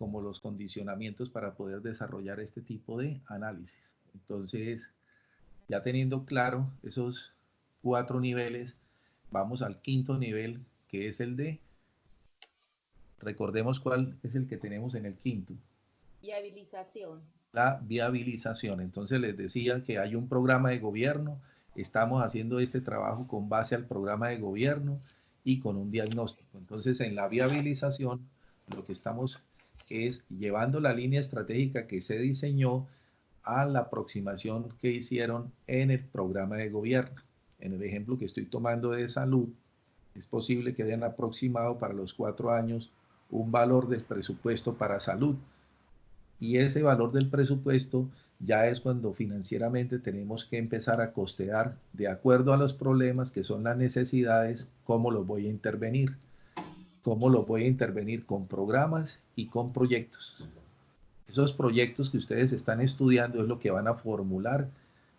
como los condicionamientos para poder desarrollar este tipo de análisis. Entonces, ya teniendo claro esos 4 niveles, vamos al 5.º nivel, que es el de, recordemos cuál es el que tenemos en el 5.º. Viabilización. La viabilización. Entonces les decía que hay un programa de gobierno, estamos haciendo este trabajo con base al programa de gobierno y con un diagnóstico. Entonces en la viabilización lo que estamos es llevando la línea estratégica que se diseñó a la aproximación que hicieron en el programa de gobierno. En el ejemplo que estoy tomando de salud, es posible que hayan aproximado para los 4 años un valor del presupuesto para salud. Y ese valor del presupuesto ya es cuando financieramente tenemos que empezar a costear de acuerdo a los problemas que son las necesidades, cómo los voy a intervenir. Cómo los voy a intervenir con programas y con proyectos. Esos proyectos que ustedes están estudiando es lo que van a formular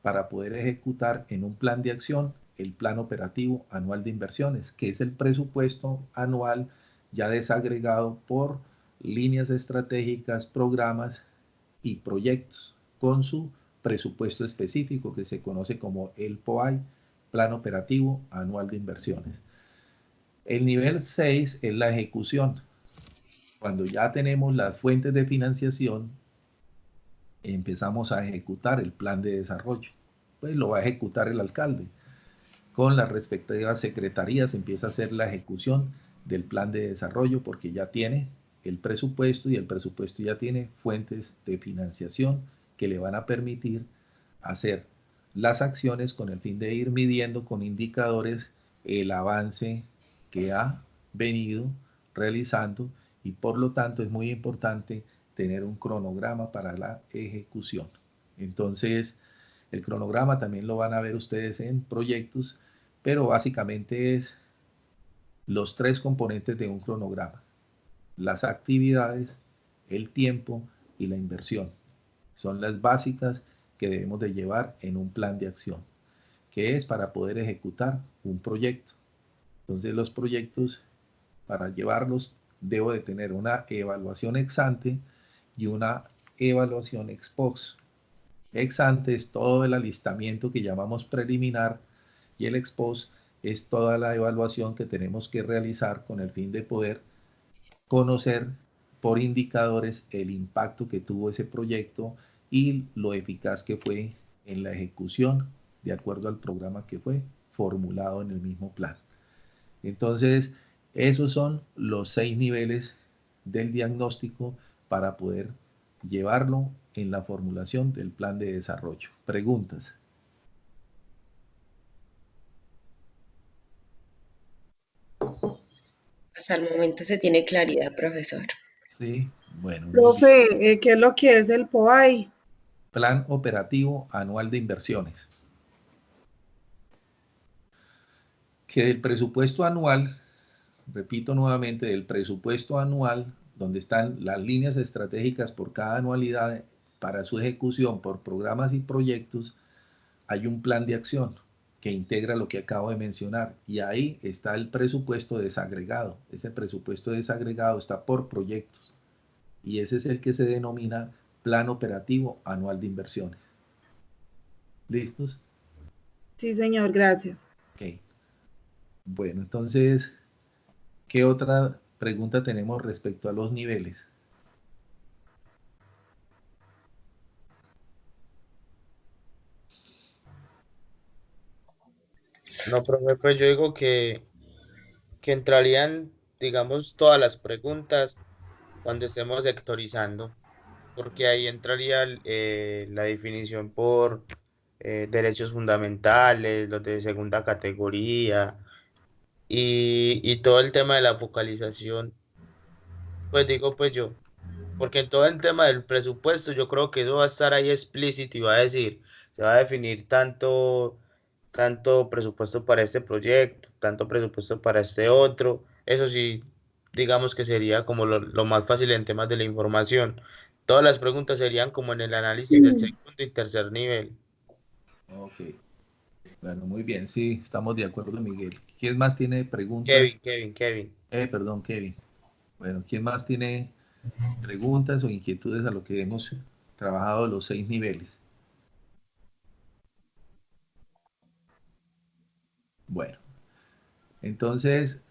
para poder ejecutar en un plan de acción el plan operativo anual de inversiones, que es el presupuesto anual ya desagregado por líneas estratégicas, programas y proyectos, con su presupuesto específico que se conoce como el POAI, Plan Operativo Anual de Inversiones. El nivel 6 es la ejecución. Cuando ya tenemos las fuentes de financiación, empezamos a ejecutar el plan de desarrollo. Pues lo va a ejecutar el alcalde. Con las respectivas secretarías empieza a hacer la ejecución del plan de desarrollo porque ya tiene el presupuesto y el presupuesto ya tiene fuentes de financiación que le van a permitir hacer las acciones con el fin de ir midiendo con indicadores el avance que ha venido realizando y por lo tanto es muy importante tener un cronograma para la ejecución. Entonces, el cronograma también lo van a ver ustedes en proyectos, pero básicamente es los 3 componentes de un cronograma: las actividades, el tiempo y la inversión. Son las básicas que debemos de llevar en un plan de acción, que es para poder ejecutar un proyecto. Entonces los proyectos, para llevarlos, debo de tener una evaluación ex ante y una evaluación ex post. Ex ante es todo el alistamiento que llamamos preliminar y el ex post es toda la evaluación que tenemos que realizar con el fin de poder conocer por indicadores el impacto que tuvo ese proyecto y lo eficaz que fue en la ejecución de acuerdo al programa que fue formulado en el mismo plan. Entonces, esos son los 6 niveles del diagnóstico para poder llevarlo en la formulación del plan de desarrollo. Preguntas. Hasta el momento se tiene claridad, profesor. Sí, bueno, muy bien. Profe, ¿qué es lo que es el POAI? Plan Operativo Anual de Inversiones. Que del presupuesto anual, repito nuevamente, del presupuesto anual, donde están las líneas estratégicas por cada anualidad para su ejecución por programas y proyectos, hay un plan de acción que integra lo que acabo de mencionar y ahí está el presupuesto desagregado. Ese presupuesto desagregado está por proyectos y ese es el que se denomina Plan Operativo Anual de Inversiones. ¿Listos? Sí, señor, gracias. Ok. Bueno, entonces, ¿qué otra pregunta tenemos respecto a los niveles? No, profe, pues yo digo que entrarían, digamos, todas las preguntas cuando estemos sectorizando, porque ahí entraría la definición por derechos fundamentales, los de segunda categoría y todo el tema de la focalización, pues digo pues yo, porque en todo el tema del presupuesto yo creo que eso va a estar ahí explícito y va a decir, se va a definir tanto presupuesto para este proyecto, tanto presupuesto para este otro. Eso sí, digamos que sería como lo más fácil en temas de la información. Todas las preguntas serían como en el análisis del segundo y tercer nivel. Ok. Bueno, muy bien, sí, estamos de acuerdo, Miguel. ¿Quién más tiene preguntas? Kevin. Perdón, Kevin. Bueno, ¿quién más tiene preguntas o inquietudes a lo que hemos trabajado los 6 niveles. Bueno, entonces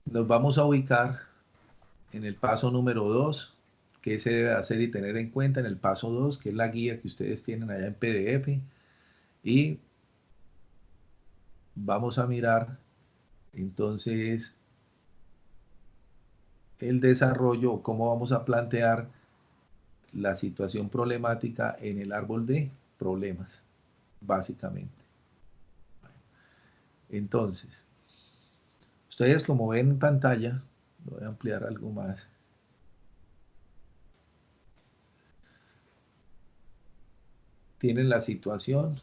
nos vamos a ubicar en el paso número 2, que se debe hacer y tener en cuenta en el paso 2, que es la guía que ustedes tienen allá en PDF. Y vamos a mirar entonces el desarrollo o cómo vamos a plantear la situación problemática en el árbol de problemas, básicamente. Entonces, ustedes como ven en pantalla, lo voy a ampliar algo más. Tienen la situación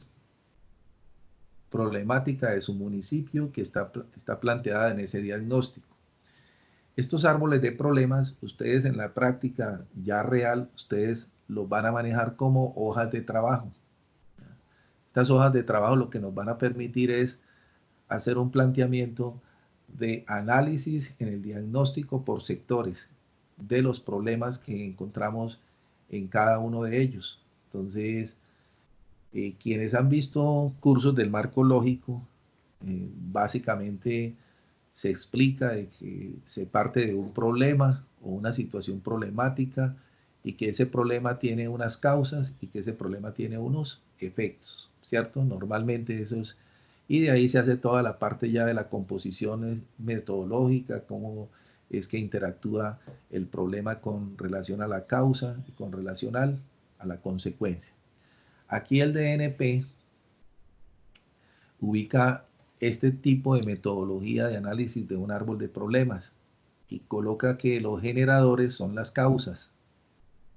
problemática de su municipio que está planteada en ese diagnóstico. Estos árboles de problemas, ustedes en la práctica ya real, ustedes los van a manejar como hojas de trabajo. Estas hojas de trabajo lo que nos van a permitir es hacer un planteamiento de análisis en el diagnóstico por sectores de los problemas que encontramos en cada uno de ellos. Entonces, quienes han visto cursos del marco lógico, básicamente se explica de que se parte de un problema o una situación problemática y que ese problema tiene unas causas y que ese problema tiene unos efectos, ¿cierto? Normalmente eso es, y de ahí se hace toda la parte ya de la composición metodológica, cómo es que interactúa el problema con relación a la causa y con relación a la consecuencia. Aquí el DNP ubica este tipo de metodología de análisis de un árbol de problemas y coloca que los generadores son las causas,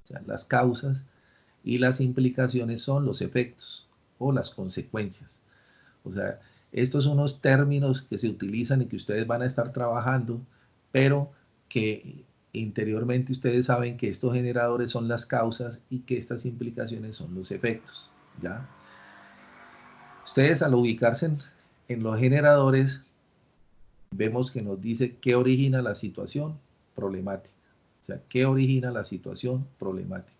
o sea, las causas, y las implicaciones son los efectos o las consecuencias. O sea, estos son unos términos que se utilizan y que ustedes van a estar trabajando, pero que interiormente ustedes saben que estos generadores son las causas y que estas implicaciones son los efectos, ¿ya? Ustedes al ubicarse en los generadores, vemos que nos dice qué origina la situación problemática. O sea, qué origina la situación problemática.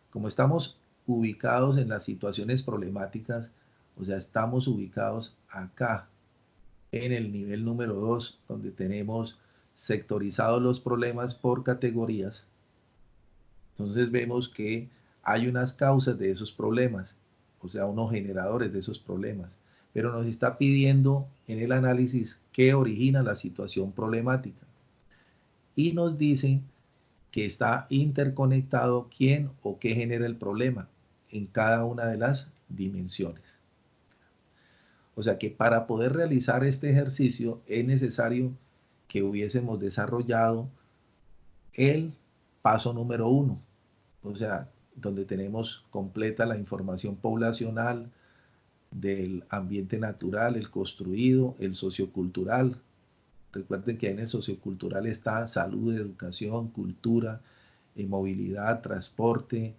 Como estamos ubicados en las situaciones problemáticas, o sea, estamos ubicados acá, en el nivel número 2, donde tenemos sectorizados los problemas por categorías. Entonces vemos que hay unas causas de esos problemas, o sea, unos generadores de esos problemas, pero nos está pidiendo en el análisis qué origina la situación problemática. Y nos dice que está interconectado quién o qué genera el problema en cada una de las dimensiones. O sea que para poder realizar este ejercicio es necesario que hubiésemos desarrollado el paso número 1, o sea, donde tenemos completa la información poblacional del ambiente natural, el construido, el sociocultural. Recuerden que en el sociocultural está salud, educación, cultura, movilidad, transporte,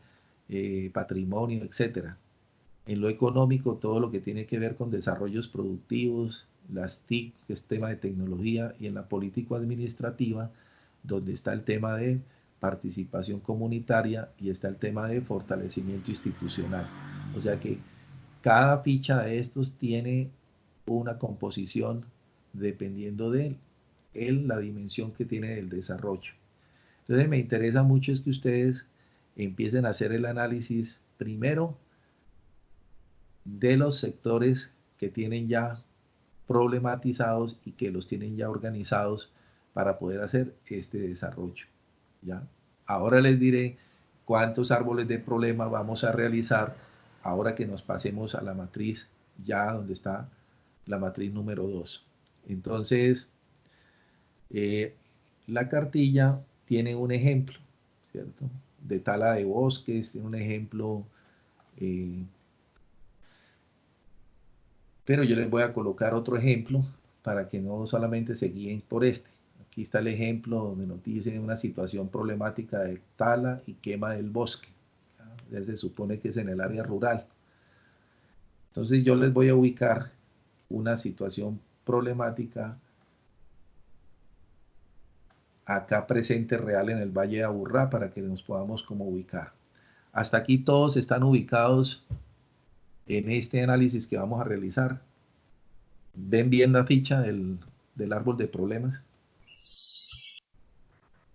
patrimonio, etc. En lo económico, todo lo que tiene que ver con desarrollos productivos, las TIC, que es tema de tecnología, y en la político-administrativa, donde está el tema de participación comunitaria y está el tema de fortalecimiento institucional. O sea que cada ficha de estos tiene una composición dependiendo de la dimensión que tiene el desarrollo. Entonces me interesa mucho es que ustedes empiecen a hacer el análisis primero de los sectores que tienen ya problematizados y que los tienen ya organizados para poder hacer este desarrollo, ¿ya? Ahora les diré cuántos árboles de problema vamos a realizar ahora que nos pasemos a la matriz ya donde está la matriz número 2. Entonces, la cartilla tiene un ejemplo, ¿cierto? De tala de bosques, tiene un ejemplo, pero yo les voy a colocar otro ejemplo para que no solamente se guíen por este. Aquí está el ejemplo donde nos dice una situación problemática de tala y quema del bosque. Ya se supone que es en el área rural. Entonces yo les voy a ubicar una situación problemática acá presente real en el Valle de Aburrá para que nos podamos como ubicar. Hasta aquí todos están ubicados en este análisis que vamos a realizar. ¿Ven bien la ficha del árbol de problemas?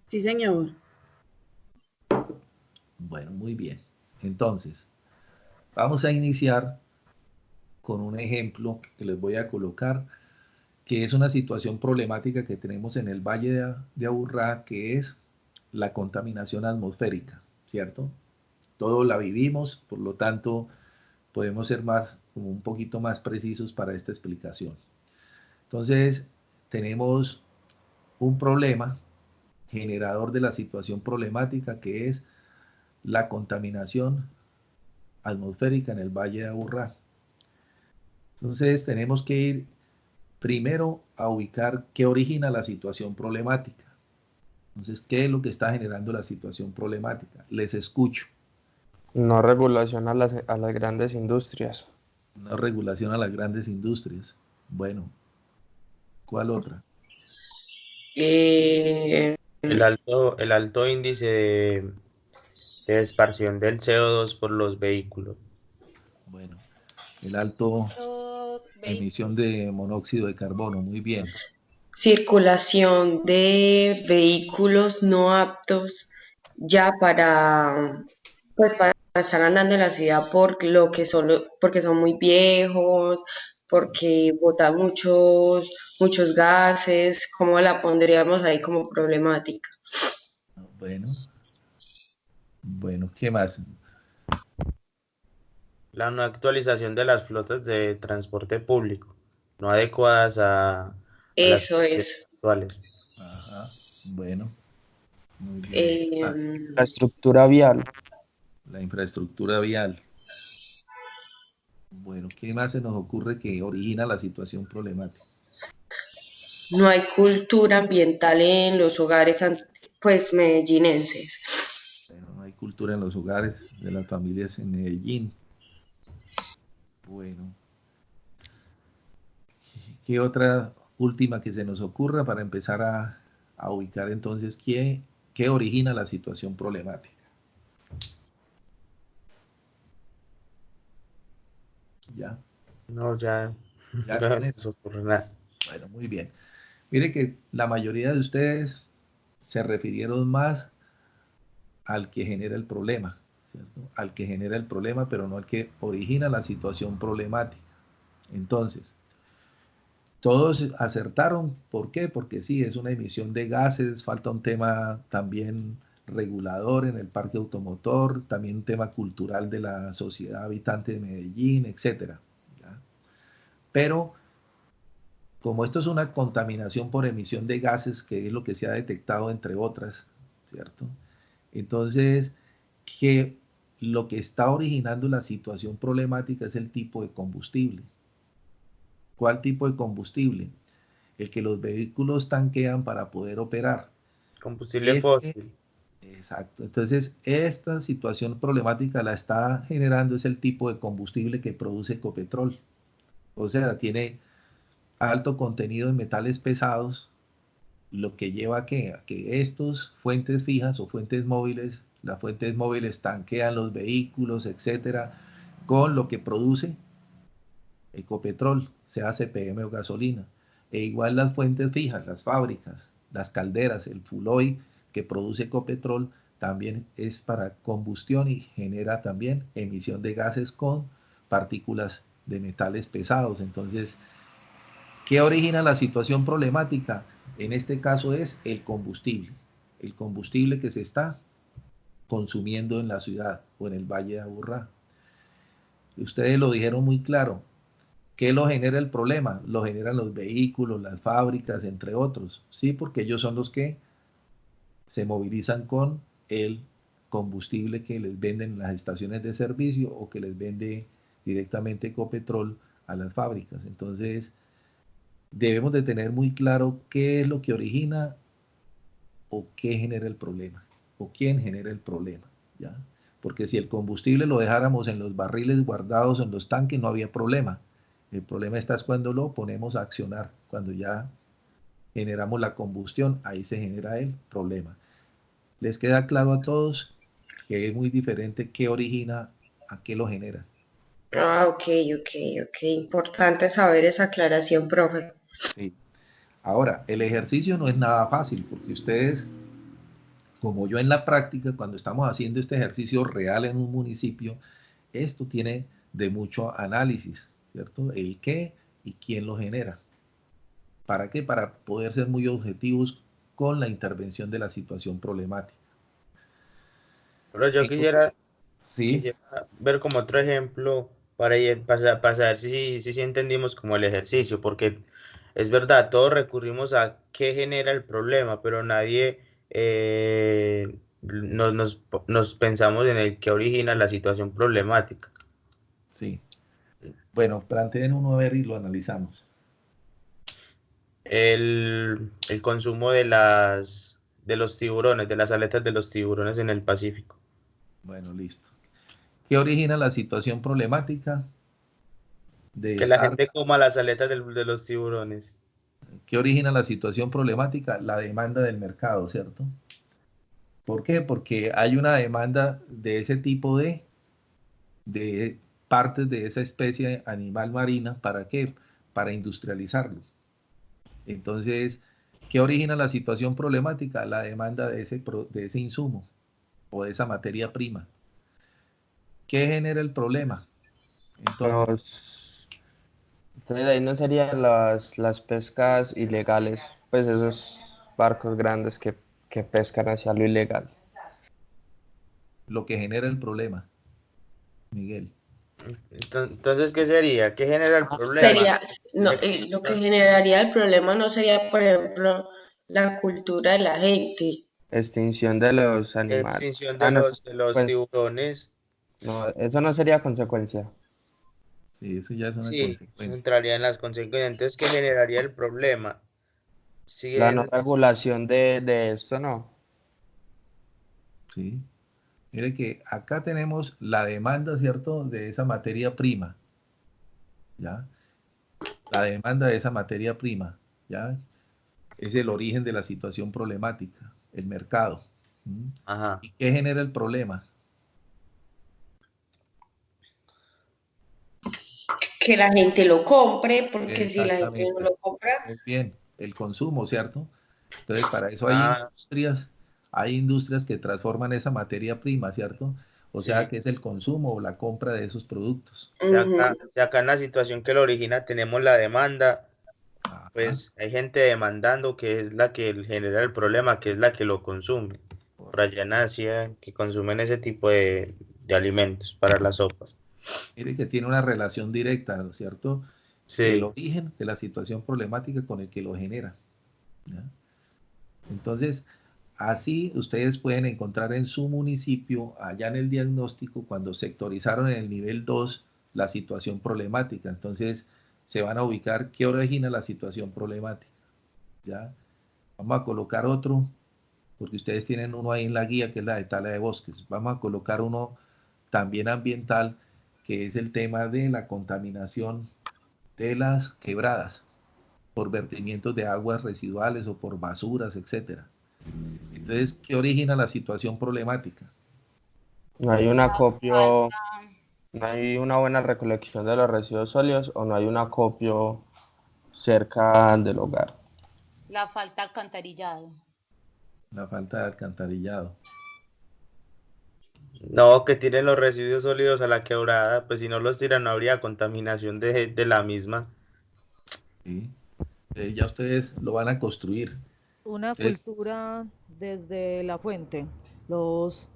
Sí, señor. Bueno, muy bien. Entonces, vamos a iniciar con un ejemplo que les voy a colocar, que es una situación problemática que tenemos en el Valle de Aburrá, que es la contaminación atmosférica, ¿cierto? Todos la vivimos, por lo tanto, podemos ser más, como un poquito más precisos para esta explicación. Entonces, tenemos un problema generador de la situación problemática, que es la contaminación atmosférica en el Valle de Aburrá. Entonces, tenemos que ir primero a ubicar qué origina la situación problemática. Entonces, ¿qué es lo que está generando la situación problemática? Les escucho. No regulación a las grandes industrias. Una regulación a las grandes industrias. Bueno, ¿cuál otra? Eh, El alto índice de dispersión del CO2 por los vehículos. Bueno, el alto Los emisión de monóxido de carbono. Muy bien. Circulación de vehículos no aptos ya pues para estar andando en la ciudad por lo que son, porque son muy viejos, porque botan muchos gases. ¿Cómo la pondríamos ahí como problemática? Bueno, bueno, ¿qué más? La no actualización de las flotas de transporte público, no adecuadas a las Eso condiciones es. actuales. Ajá, bueno, muy bien. ¿Qué más? Em, La estructura vial. La infraestructura vial. Bueno, ¿qué más se nos ocurre que origina la situación problemática? no hay cultura ambiental en los hogares, pues, medellinenses. Bueno, no hay cultura en los hogares de las familias en Medellín. Bueno, ¿qué otra última que se nos ocurra para empezar a ubicar entonces qué origina la situación problemática? ¿Ya? No, ya, ¿Ya no tienes? nos ocurre nada. Bueno, muy bien. Mire que la mayoría de ustedes se refirieron más al que genera el problema, ¿cierto? Al que genera el problema, pero no al que origina la situación problemática. Entonces, todos acertaron. ¿Por qué? Porque sí, es una emisión de gases, falta un tema también regulador en el parque automotor, también un tema cultural de la sociedad habitante de Medellín, etcétera. ¿Ya? Pero como esto es una contaminación por emisión de gases, que es lo que se ha detectado entre otras, ¿cierto? Entonces, que lo que está originando la situación problemática es el tipo de combustible. ¿Cuál tipo de combustible? El que los vehículos tanquean para poder operar. Combustible Este, fósil. exacto. Entonces, esta situación problemática la está generando es el tipo de combustible que produce Ecopetrol. O sea, tiene alto contenido en metales pesados, lo que lleva a que estos fuentes fijas o fuentes móviles, las fuentes móviles tanquean los vehículos, etcétera, con lo que produce Ecopetrol, sea CPM o gasolina. E igual las fuentes fijas, las fábricas, las calderas, el fuel oil que produce Ecopetrol también es para combustión y genera también emisión de gases con partículas de metales pesados. Entonces, ¿qué origina la situación problemática? En este caso es el combustible que se está consumiendo en la ciudad o en el Valle de Aburrá. Ustedes lo dijeron muy claro. ¿Qué lo genera el problema? Lo generan los vehículos, las fábricas, entre otros. Sí, porque ellos son los que se movilizan con el combustible que les venden en las estaciones de servicio o que les vende directamente Ecopetrol a las fábricas. Entonces, debemos de tener muy claro qué es lo que origina o qué genera el problema o quién genera el problema, ¿ya? Porque si el combustible lo dejáramos en los barriles guardados en los tanques no había problema. El problema está es cuando lo ponemos a accionar, cuando ya generamos la combustión, ahí se genera el problema. ¿Les queda claro a todos que es muy diferente qué origina a qué lo genera? Ah, ok, ok. Importante saber esa aclaración, profe. Sí. Ahora, el ejercicio no es nada fácil, porque ustedes, como yo en la práctica, cuando estamos haciendo este ejercicio real en un municipio, esto tiene de mucho análisis, ¿cierto? El qué y quién lo genera. ¿Para qué? Para poder ser muy objetivos con la intervención de la situación problemática. Pero yo Sí, quisiera ver como otro ejemplo para saber si entendimos como el ejercicio, porque es verdad, todos recurrimos a qué genera el problema, pero nadie nos pensamos en el que origina la situación problemática. sí. Bueno, planteen uno a ver y lo analizamos. El consumo de los tiburones, de las aletas de los tiburones en el Pacífico. Bueno, listo. ¿Qué origina la situación problemática de Que la estar? gente coma las aletas de los tiburones. ¿Qué origina la situación problemática? La demanda del mercado, ¿cierto? ¿Por qué? Porque hay una demanda de ese tipo de partes de esa especie animal marina. ¿Para qué? Para industrializarlo. Entonces, ¿qué origina la situación problemática? La demanda de ese insumo o de esa materia prima. ¿Qué genera el problema? Entonces, Los, entonces ahí no serían las pescas ilegales, pues esos barcos grandes que pescan hacia lo ilegal. lo que genera el problema, Miguel. Entonces, ¿qué sería? ¿Qué genera el problema? Sería, no, La lo que extinción, generaría el problema no sería, por ejemplo, la cultura de la gente. Extinción de los animales. extinción Ah, no, de los pues tiburones. no, eso no sería consecuencia. Sí, eso ya es una Sí, consecuencia. entraría en las consecuencias. Entonces, ¿qué generaría el problema? Si La no el, regulación de esto, no. ¿Sí? Mire que acá tenemos la demanda, ¿cierto? De esa materia prima, ¿ya? La demanda de esa materia prima, ¿ya? Es el origen de la situación problemática, el mercado. ¿Mm? ajá, ¿Y qué genera el problema? Que la gente lo compre, porque si la gente no Exactamente. lo compra, Muy bien, el consumo, ¿cierto? Entonces, para eso ah, hay industrias que transforman esa materia prima, ¿cierto? O sea, sí. que es el consumo o la compra de esos productos. ujú, Si acá en la situación que lo origina tenemos la demanda, Ajá, pues hay gente demandando que es la que genera el problema, que es la que lo consume. Por allá en Asia, que consumen ese tipo de alimentos para las sopas. mire que tiene una relación directa, ¿no es cierto? El Sí, origen de la situación problemática con el que lo genera, ¿ya? Entonces, así ustedes pueden encontrar en su municipio, allá en el diagnóstico, cuando sectorizaron en el nivel 2 la situación problemática. Entonces, se van a ubicar qué origina la situación problemática, ¿ya? Vamos a colocar otro, porque ustedes tienen uno ahí en la guía, que es la de tala de bosques. Vamos a colocar uno también ambiental, que es el tema de la contaminación de las quebradas por vertimientos de aguas residuales o por basuras, etcétera. Entonces, ¿qué origina la situación problemática? No hay un La acopio, falta, no hay una buena recolección de los residuos sólidos o no hay un acopio cerca del hogar. la falta alcantarillado. La falta de alcantarillado. no, que tiren los residuos sólidos a la quebrada, pues si no los tiran no habría contaminación de la misma. ¿Sí? Ya ustedes lo van a construir. Una Entonces, cultura desde la fuente, los,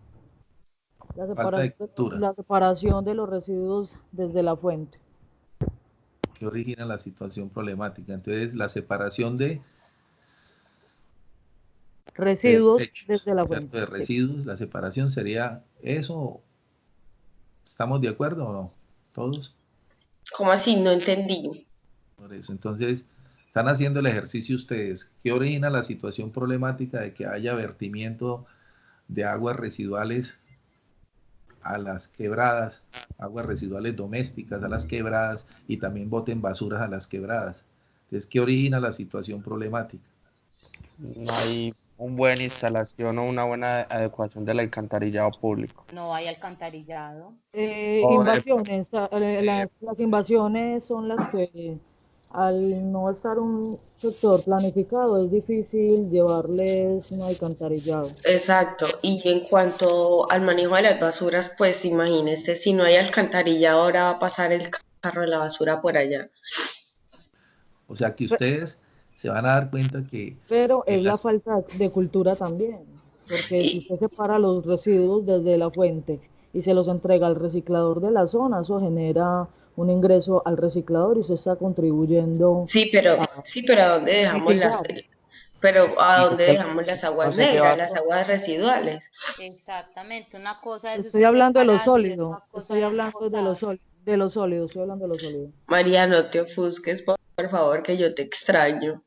falta de cultura. la separación de los residuos desde la fuente. ¿Qué origina la situación problemática? Entonces, la separación de Residuos desechos, desde la ¿cierto? fuente. De Sí. residuos, la separación sería eso. ¿Estamos de acuerdo o no? ¿Todos? ¿cómo así? No entendí. Por eso. Entonces, están haciendo el ejercicio ustedes. ¿Qué origina la situación problemática de que haya vertimiento de aguas residuales a las quebradas, aguas residuales domésticas a las quebradas y también boten basuras a las quebradas? Entonces, ¿qué origina la situación problemática? No hay una buena instalación o una buena adecuación del alcantarillado público. No hay alcantarillado. O de- Invasiones, las invasiones son las que al no estar un sector planificado es difícil llevarles un alcantarillado. Exacto. Y en cuanto al manejo de las basuras, pues imagínese, si no hay alcantarilla, ahora va a pasar el carro de la basura por allá. O sea que Pe- ustedes se van a dar cuenta que Pero es la las, falta de cultura también, porque si Y usted separa los residuos desde la fuente y se los entrega al reciclador de la zona, eso genera un ingreso al reciclador y usted está contribuyendo a sí, pero ¿a dónde dejamos mitigar. pero ¿a y es dónde que dejamos las no aguas se negras, lleva las todo. aguas residuales? Exactamente. Una cosa es Estoy usted hablando de lo separar y sólido, otra estoy cosa es hablando de botar. de lo sólido, estoy hablando de lo sólido. María, no te ofusques, por favor, que yo te extraño.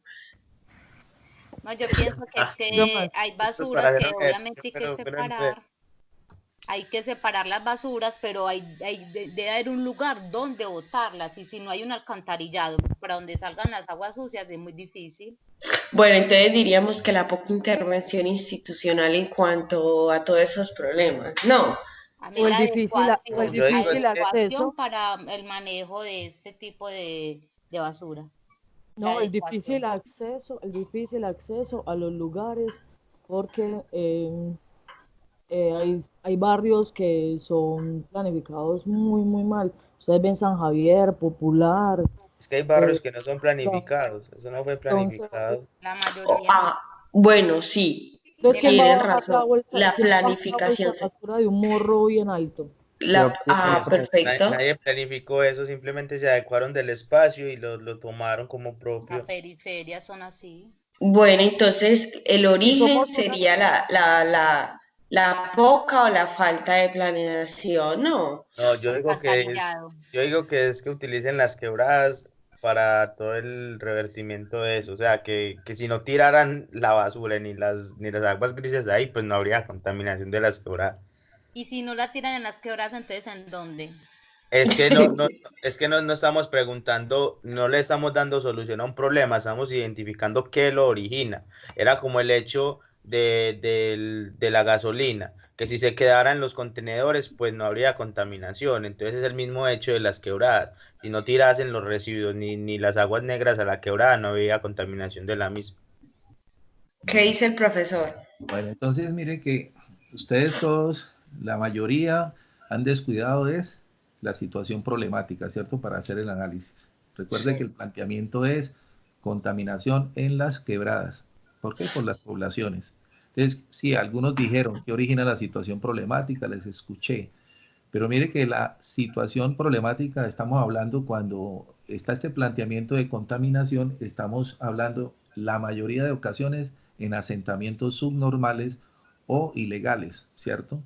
No, yo pienso que es ¿Qué que más? hay Esto es para basuras hacer que un ejercicio, obviamente hay que pero en breve. separar. Hay que separar las basuras, pero debe haber un lugar donde botarlas. Y si no hay un alcantarillado para donde salgan las aguas sucias, es muy difícil. Bueno, entonces diríamos que la poca intervención institucional en cuanto a todos esos problemas. No, A mí O el la difícil, o el adecuación, Yo digo difícil es que adecuación acceso, para el manejo de este tipo de basura. La no, adecuación. el difícil acceso a los lugares, porque hay barrios que son planificados muy mal. Ustedes ven San Javier, Popular, es que hay eh, barrios que no son Bronx. planificados. Eso no fue Entonces, planificado. La mayoría no. bueno, sí, entonces, De la ¿quién va a tienen bajar la razón. bolsa? La ¿Quién va a bajar la bolsa planificación, de basura de un morro bien alto? Pero Eso, perfecto. nadie planificó eso, simplemente se adecuaron del espacio y lo tomaron como las propio. periferias son así. Bueno, entonces el Y origen somos una sería la poca o la falta de planeación, ¿no? No, Alcantarillado. yo digo que es que utilicen las quebradas para todo el revertimiento de eso. O sea, que si no tiraran la basura ni las aguas grises de ahí, pues no habría contaminación de las quebradas. Y si no la tiran en las quebradas, entonces ¿en dónde? Es que es que no estamos preguntando, no le estamos dando solución a un problema, estamos identificando qué lo origina. Era como el hecho de la gasolina, que si se quedara en los contenedores, pues no habría contaminación. Entonces es el mismo hecho de las quebradas. Si no tirasen los residuos ni las aguas negras a la quebrada, no habría contaminación de la misma. ¿Qué dice el profesor? bueno, entonces mire que ustedes todos, la mayoría, han descuidado es la situación problemática, ¿cierto? Para hacer el análisis. Recuerde que el planteamiento es contaminación en las quebradas. ¿Por qué? Por las poblaciones. Entonces, sí, algunos dijeron que origina la situación problemática, les escuché, pero mire que la situación problemática estamos hablando cuando está este planteamiento de contaminación, estamos hablando la mayoría de ocasiones en asentamientos subnormales o ilegales, ¿cierto?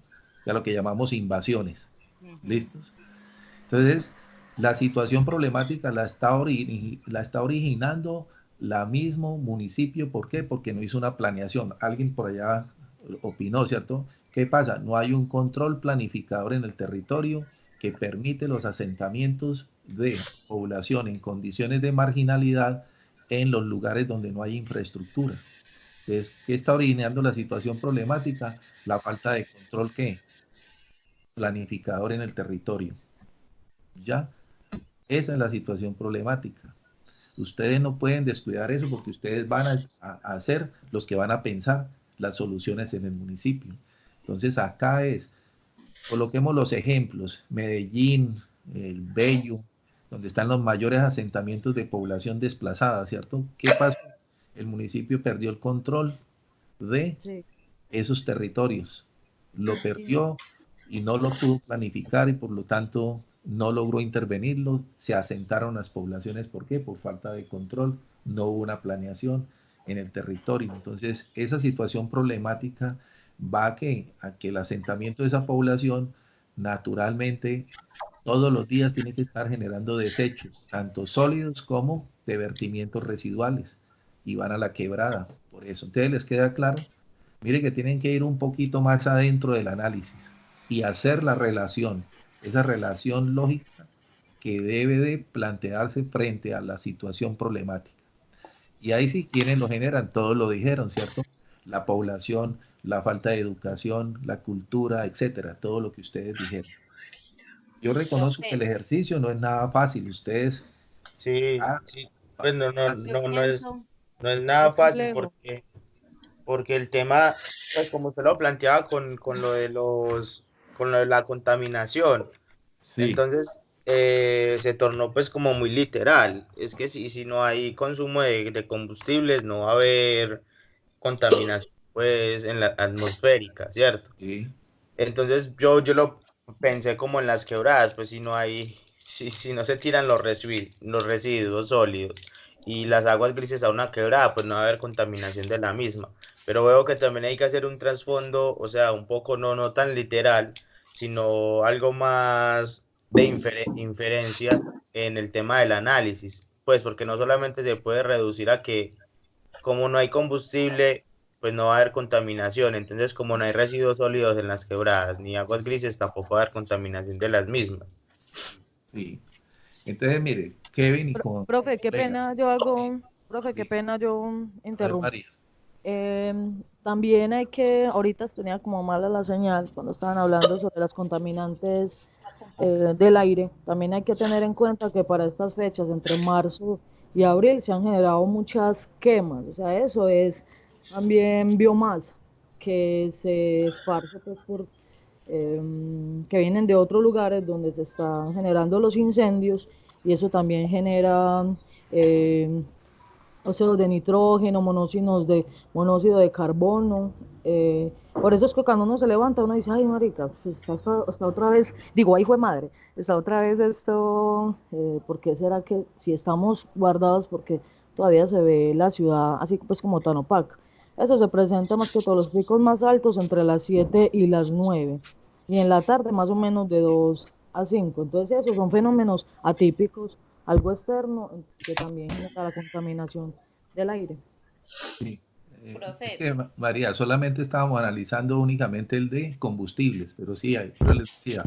Ya lo que llamamos invasiones. Ujú. ¿Listos? Entonces, la situación problemática la está originando la mismo municipio. ¿Por qué? Porque no hizo una planeación. Alguien por allá opinó, ¿cierto? ¿Qué pasa? No hay un control planificador en el territorio que permite los asentamientos de población en condiciones de marginalidad en los lugares donde no hay infraestructura. Entonces, ¿qué está originando la situación problemática? La falta de control, ¿qué? Planificador en el territorio. ¿Ya? Esa es la situación problemática. Ustedes no pueden descuidar eso porque ustedes van a ser los que van a pensar las soluciones en el municipio. Entonces acá es, coloquemos los ejemplos, Medellín, el Bello, donde están los mayores asentamientos de población desplazada, ¿cierto? ¿Qué pasó? El municipio perdió el control de Sí. esos territorios. Lo perdió y no lo pudo planificar y por lo tanto no logró intervenirlo. Se asentaron las poblaciones. ¿Por qué? Por falta de control. No hubo una planeación en el territorio. Entonces, esa situación problemática va a que el asentamiento de esa población naturalmente todos los días tiene que estar generando desechos, tanto sólidos como de vertimientos residuales, y van a la quebrada. Por eso, ¿ustedes les queda claro? Mire que tienen que ir un poquito más adentro del análisis y hacer la relación, esa relación lógica que debe de plantearse frente a la situación problemática. Y ahí sí, ¿quiénes lo generan? Todos lo dijeron, ¿cierto? La población, la falta de educación, la cultura, etcétera, todo lo que ustedes dijeron. Yo reconozco que Profe, el ejercicio no es nada fácil. Ustedes, Sí, ah, sí, pues yo pienso, no es nada Es fácil complejo. porque el tema, pues como usted lo planteaba con lo de con lo de la contaminación, sí, entonces se tornó pues como muy literal. Es que si no hay consumo de combustibles, no va a haber contaminación pues en la atmosférica, ¿cierto? sí, Entonces yo lo pensé como en las quebradas, pues si no se tiran los residuos sólidos y las aguas grises a una quebrada, pues no va a haber contaminación de la misma. Pero veo que también hay que hacer un trasfondo, o sea, un poco no tan literal, sino algo más de inferencia en el tema del análisis. Pues porque no solamente se puede reducir a que como no hay combustible, pues no va a haber contaminación. Entonces, como no hay residuos sólidos en las quebradas ni aguas grises, tampoco va a haber contaminación de las mismas. sí. Entonces, mire, Kevin y con Profe, qué colegas, pena yo hago, profe, qué sí, pena yo a ver, interrumpo. María, También hay que, ahorita tenía como mala la señal cuando estaban hablando sobre las contaminantes del aire. También hay que tener en cuenta que para estas fechas, entre marzo y abril, se han generado muchas quemas. O sea, eso es también biomasa que se esparce pues, que vienen de otros lugares donde se están generando los incendios y eso también genera em, óxidos de nitrógeno, monóxido de carbono. Por eso es que cuando uno se levanta, uno dice, ay, marica, pues está otra vez, digo, ay, fue madre, está otra vez esto, ¿por qué será que si estamos guardados, porque todavía se ve la ciudad así pues como tan opaca? Eso se presenta más que todos los picos más altos entre las 7 y las 9 y en la tarde más o menos de 2 a 5. Entonces esos son fenómenos atípicos, algo externo que también genera la contaminación del aire. sí. Es profe, que, María, solamente estábamos analizando únicamente el de combustibles, pero sí, yo les decía,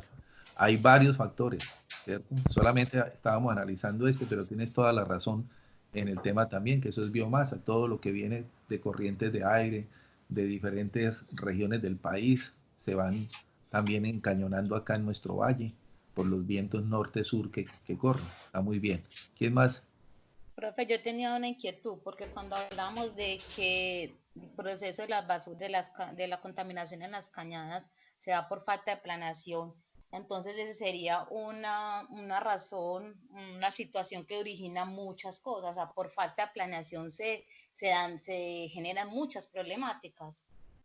hay varios factores, ¿cierto? Solamente estábamos analizando este, pero tienes toda la razón en el tema también, que eso es biomasa, todo lo que viene de corrientes de aire, de diferentes regiones del país, se van también encañonando acá en nuestro valle por los vientos norte-sur que corren. Está muy bien. ¿Quién más? profe, yo tenía una inquietud porque cuando hablamos de que el proceso de las basuras, de la contaminación en las cañadas se da por falta de planeación, entonces esa sería una razón, una situación que origina muchas cosas, o sea, por falta de planeación se generan muchas problemáticas.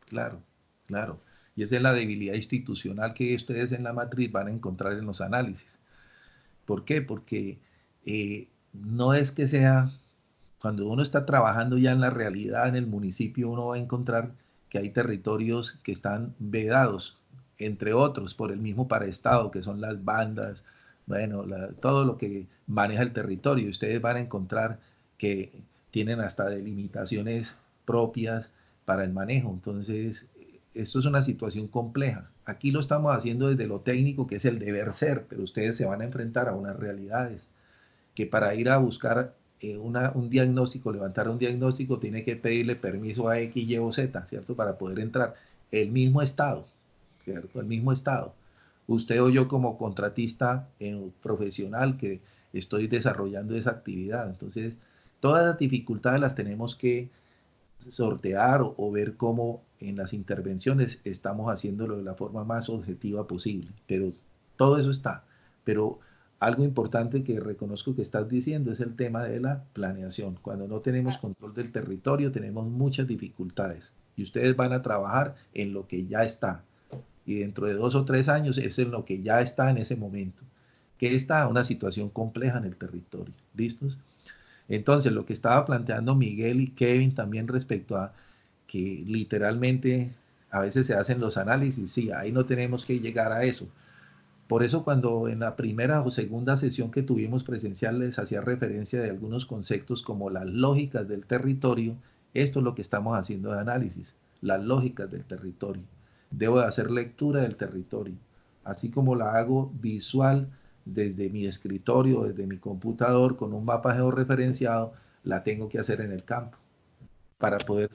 Claro, claro. Y esa es la debilidad institucional que ustedes en la matriz van a encontrar en los análisis. ¿Por qué? Porque no es que sea, cuando uno está trabajando ya en la realidad en el municipio, uno va a encontrar que hay territorios que están vedados, entre otros, por el mismo paraestado, que son las bandas, bueno, todo lo que maneja el territorio. Ustedes van a encontrar que tienen hasta delimitaciones propias para el manejo. Entonces, esto es una situación compleja. Aquí lo estamos haciendo desde lo técnico, que es el deber ser, pero ustedes se van a enfrentar a unas realidades que para ir a buscar un diagnóstico, levantar un diagnóstico, tiene que pedirle permiso a X, Y o Z, ¿cierto? Para poder entrar. El mismo Estado, ¿cierto? El mismo Estado. Usted o yo como contratista profesional que estoy desarrollando esa actividad. Entonces, todas las dificultades las tenemos que sortear o ver cómo en las intervenciones estamos haciéndolo de la forma más objetiva posible. Pero todo eso está. Pero algo importante que reconozco que estás diciendo es el tema de la planeación. Cuando no tenemos control del territorio, tenemos muchas dificultades. Y ustedes van a trabajar en lo que ya está. Y dentro de 2 o 3 años es en lo que ya está en ese momento. Que está una situación compleja en el territorio. ¿Listos? Entonces, lo que estaba planteando Miguel y Kevin también respecto a que literalmente a veces se hacen los análisis, sí, ahí no tenemos que llegar a eso. Por eso cuando en la primera o segunda sesión que tuvimos presencial les hacía referencia de algunos conceptos como las lógicas del territorio, esto es lo que estamos haciendo de análisis, las lógicas del territorio. Debo de hacer lectura del territorio, así como la hago visual desde mi escritorio, desde mi computador, con un mapa georreferenciado, la tengo que hacer en el campo para poder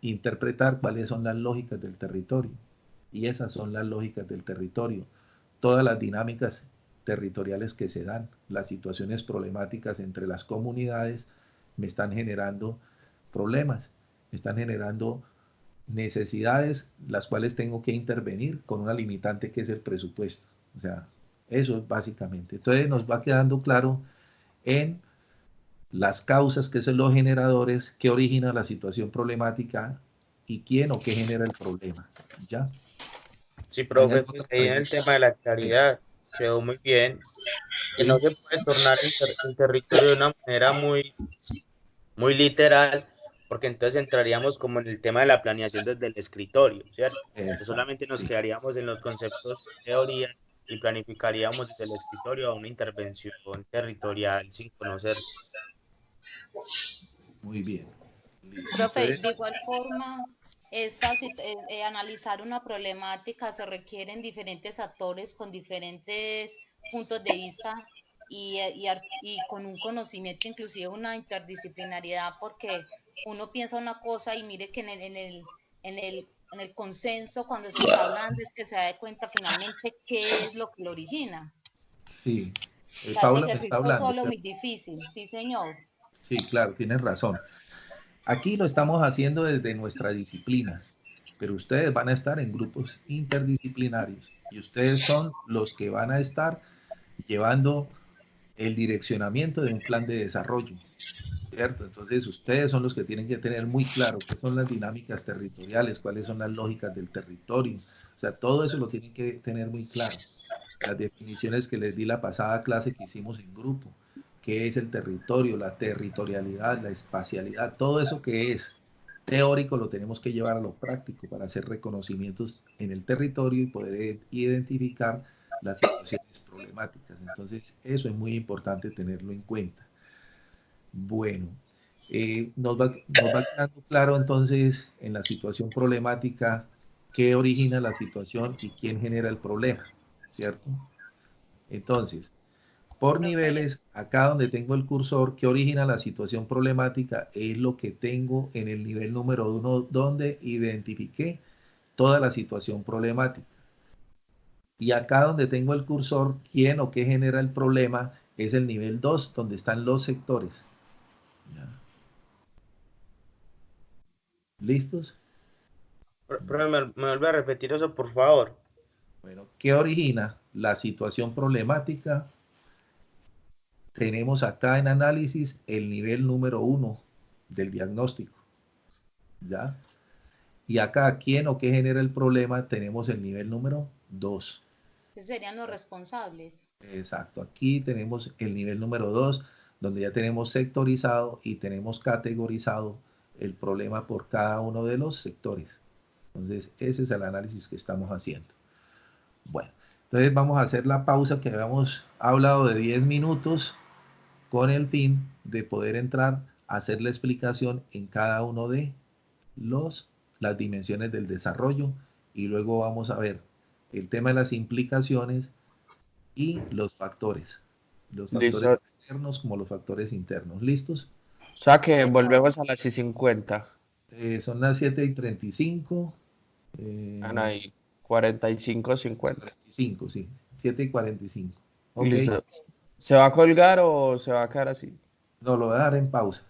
interpretar cuáles son las lógicas del territorio. Y esas son las lógicas del territorio. Todas las dinámicas territoriales que se dan, las situaciones problemáticas entre las comunidades me están generando problemas, me están generando necesidades las cuales tengo que intervenir con una limitante que es el presupuesto. O sea, eso es básicamente. Entonces nos va quedando claro en las causas, que son los generadores, qué origina la situación problemática y quién o qué genera el problema. ¿Ya? Sí, ¿Hay profe, alguna pues otra ahí en el pregunta? tema de la Sí. claridad quedó muy bien, que no se Sí, puede tornar el territorio de una manera muy literal, porque entonces entraríamos como en el tema de la planeación desde el escritorio, ¿cierto? Que exacto, solamente nos sí. quedaríamos en los conceptos de teoría y planificaríamos desde el escritorio a una intervención territorial sin conocer. Muy bien. Listo. Profe, Entonces, de igual forma, analizar una problemática se requieren diferentes actores con diferentes puntos de vista y con un conocimiento, inclusive una interdisciplinariedad, porque uno piensa una cosa y mire que en el consenso, cuando se está hablando, es que se da cuenta finalmente qué es lo que lo origina. sí, O sea, ese Paula me está ejercicio hablando, solo ¿cierto? muy difícil, sí, señor. Sí, claro, tienes razón. Aquí lo estamos haciendo desde nuestra disciplina, pero ustedes van a estar en grupos interdisciplinarios y ustedes son los que van a estar llevando el direccionamiento de un plan de desarrollo, ¿cierto? Entonces ustedes son los que tienen que tener muy claro qué son las dinámicas territoriales, cuáles son las lógicas del territorio. O sea, todo eso lo tienen que tener muy claro. Las definiciones que les di la pasada clase que hicimos en grupo, qué es el territorio, la territorialidad, la espacialidad, todo eso que es teórico lo tenemos que llevar a lo práctico para hacer reconocimientos en el territorio y poder identificar las situaciones problemáticas. Entonces, eso es muy importante tenerlo en cuenta. Bueno, nos va quedando claro entonces en la situación problemática qué origina la situación y quién genera el problema, ¿cierto? Entonces, por Profe, niveles, acá donde tengo el cursor que origina la situación problemática es lo que tengo en el nivel número 1 donde identifiqué toda la situación problemática. Y acá donde tengo el cursor, quién o qué genera el problema es el nivel 2 donde están los sectores. ¿Ya? ¿Listos? Profe, me vuelve a repetir eso, por favor. Bueno, ¿qué origina la situación problemática? Tenemos acá en análisis el nivel número 1 del diagnóstico. ¿Ya? Y acá, ¿quién o qué genera el problema? Tenemos el nivel número 2. serían los responsables. Exacto, aquí tenemos el nivel número 2, donde ya tenemos sectorizado y tenemos categorizado el problema por cada uno de los sectores. Entonces, ese es el análisis que estamos haciendo. Bueno, entonces vamos a hacer la pausa que habíamos hablado de 10 minutos con el fin de poder entrar a hacer la explicación en cada uno de las dimensiones del desarrollo y luego vamos a ver el tema de las implicaciones y los factores Listo. externos como los factores internos. ¿Listos? O sea que Señor, volvemos a las 50. Son las 7:35. Ahí, 45, 50. 45, sí. 7:45. Ok. Listo. ¿Se va a colgar o se va a quedar así? No, lo voy a dar en pausa.